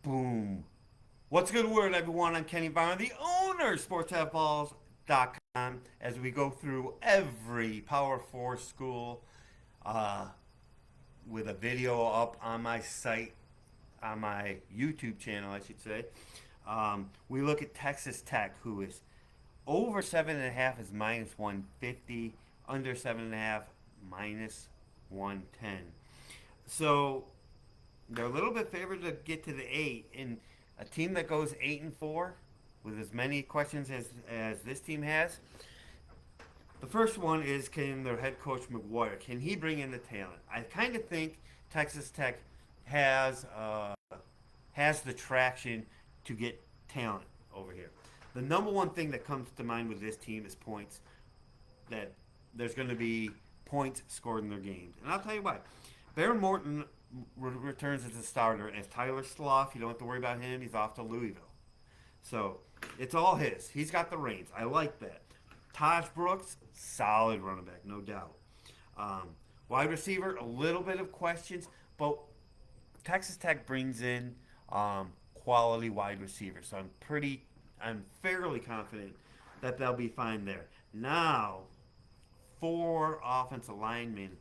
Boom. What's a good word, everyone? I'm Kenny Varner, the owner of SportsBooks.com, as we go through every Power 4 school uh, with a video up on my site, on my YouTube channel, I should say. We look at Texas Tech, who is over 7.5 is minus 150, under 7.5 minus 110. So they're a little bit favored to get to the 8, and a team that goes 8-4 with as many questions as this team has. The first one is, can their head coach McGuire, can he bring in the talent? I kind of think Texas Tech has has the traction to get talent over here. The number one thing that comes to mind with this team is points. That there's going to be points scored in their games, and I'll tell you why. Baron Morton returns as a starter. As Tyler Slough, you don't have to worry about him. He's off to Louisville. So it's all his. He's got the reins. I like that. Taj Brooks, solid running back, no doubt. Wide receiver, a little bit of questions, but Texas Tech brings in quality wide receivers. So I'm fairly confident that they'll be fine there. Now, 4 offensive linemen,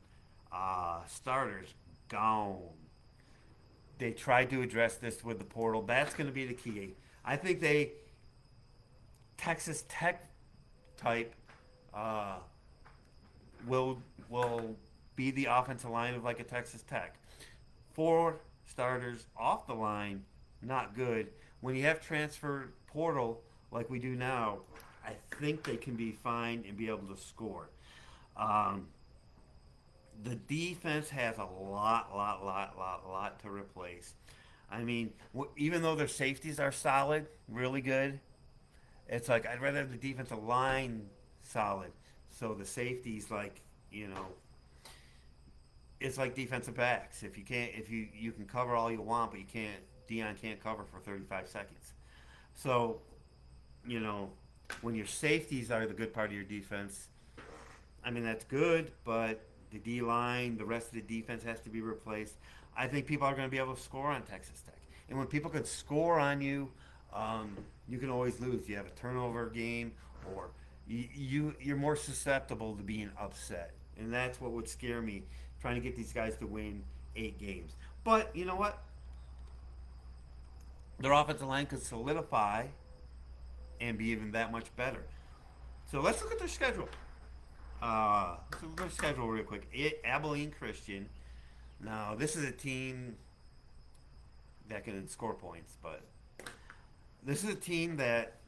starters, gone. They tried to address this with the portal. That's going to be the key. I think Texas Tech type will be the offensive line of like a Texas Tech. 4 starters off the line, not good. When you have transfer portal like we do now, I think they can be fine and be able to score. The defense has a lot to replace. I mean, even though their safeties are solid, really good, it's like I'd rather have the defensive line solid. So the safeties, like, it's like defensive backs. If you can cover all you want, but you can't. Dion can't cover for 35 seconds. So, when your safeties are the good part of your defense, I mean that's good, but the D line, the rest of the defense has to be replaced. I think people are going to be able to score on Texas Tech, and when people can score on you, you can always lose. You have a turnover game, or you're more susceptible to being upset, and that's what would scare me. Trying to get these guys to win 8 games, but you know what? Their offensive line could solidify and be even that much better. So let's look at their schedule. Let's look at their schedule real quick. Abilene Christian. Now, this is a team that can score points, but this is a team that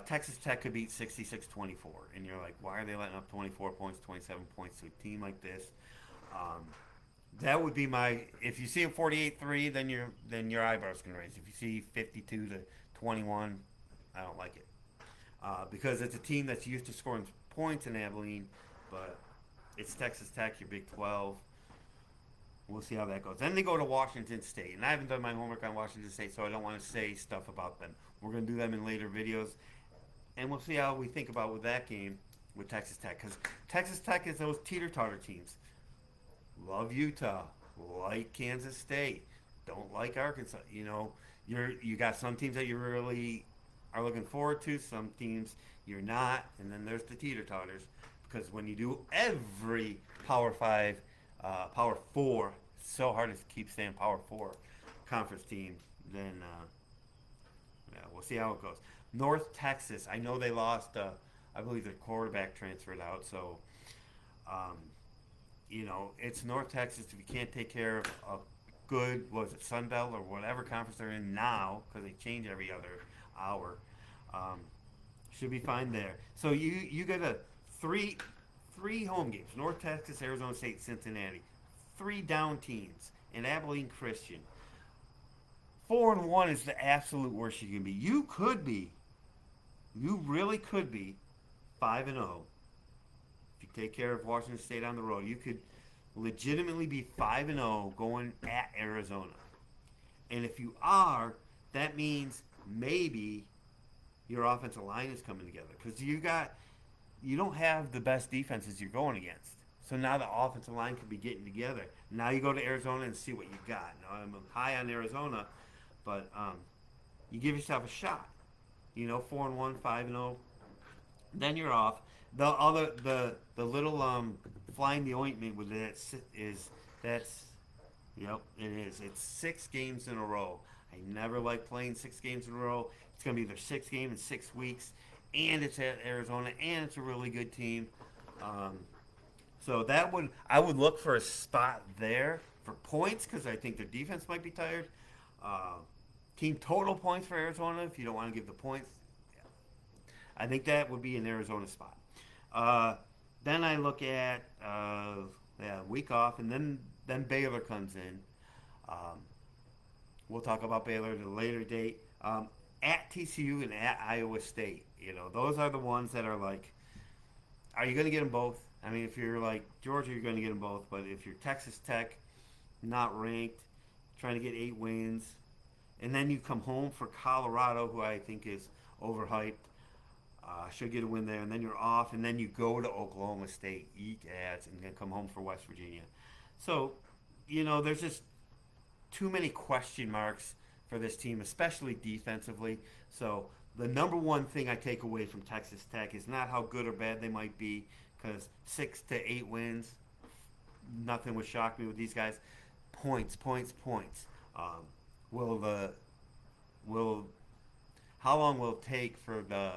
Texas Tech could beat 66-24. And you're like, why are they letting up 24 points, 27 points to a team like this? That would be my. If you see a 48-3, then your eyebrows can raise. If you see 52-21, I don't like it because it's a team that's used to scoring points in Abilene, but it's Texas Tech, your Big 12. We'll see how that goes. Then they go to Washington State, and I haven't done my homework on Washington State, so I don't want to say stuff about them. We're going to do them in later videos, and we'll see how we think about with that game with Texas Tech, because Texas Tech is those teeter-totter teams. Love Utah, like Kansas State, don't like Arkansas. You got some teams that you really are looking forward to, some teams you're not, and then there's the teeter-totters. Because when you do every Power 5, Power 4, it's so hard to keep saying Power 4 conference team, then we'll see how it goes. North Texas, I know they lost, I believe their quarterback transferred out, so it's North Texas. If you can't take care of a good, Sun Belt or whatever conference they're in now, because they change every other hour, should be fine there. So you got three home games: North Texas, Arizona State, Cincinnati. 3 down teams, and Abilene Christian. 4-1 is the absolute worst you can be. You really could be 5-0. If you take care of Washington State on the road, you could legitimately be 5-0 going at Arizona. And if you are, that means maybe your offensive line is coming together, because you don't have the best defenses you're going against. So now the offensive line could be getting together. Now you go to Arizona and see what you got. Now I'm high on Arizona, but you give yourself a shot. 4-1, 5-0. Then you're off. The little flying the ointment with it is that's yep, it is. It's 6 games in a row. I never like playing 6 games in a row. It's gonna be their 6 game in 6 weeks, and it's at Arizona, and it's a really good team. Um, so that would I would look for a spot there for points because I think their defense might be tired. Uh, Team total points for Arizona if you don't want to give the points. I think that would be an Arizona spot. Uh, then I look at week off, and then Baylor comes in. Um, we'll talk about Baylor at a later date. At TCU and at Iowa State, those are the ones that are like, are you going to get them both? I mean, if you're like Georgia, you're going to get them both. But if you're Texas Tech, not ranked, trying to get 8 wins, and then you come home for Colorado, who I think is overhyped. Should get a win there, and then you're off, and then you go to Oklahoma State, eat ads, and then come home for West Virginia. So, there's just too many question marks for this team, especially defensively. So, the number one thing I take away from Texas Tech is not how good or bad they might be, because 6 to 8 wins, nothing would shock me with these guys. Points, points, points. Will the will how long will it take for the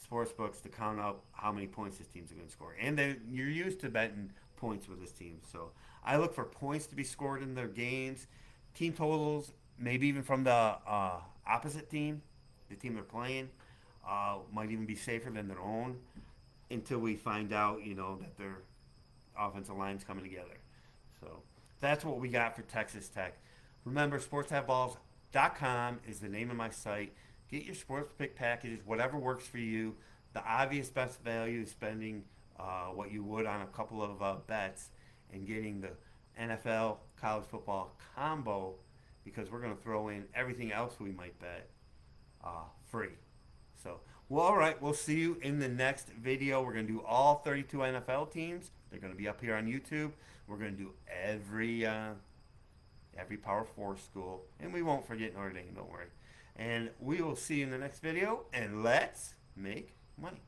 sports books to count up how many points this team's going to score? And you're used to betting points with this team, so I look for points to be scored in their games, team totals, maybe even from the opposite team, the team they're playing, might even be safer than their own until we find out, that their offensive line's coming together. So that's what we got for Texas Tech. Remember, sportshaveballs.com is the name of my site. Get your sports pick packages, whatever works for you. The obvious best value is spending what you would on a couple of bets and getting the NFL college football combo, because we're going to throw in everything else we might bet free. So, well, all right, we'll see you in the next video. We're going to do all 32 NFL teams. They're going to be up here on YouTube. We're going to do every Power 4 school, and we won't forget Notre Dame, don't worry. And we will see you in the next video, and let's make money.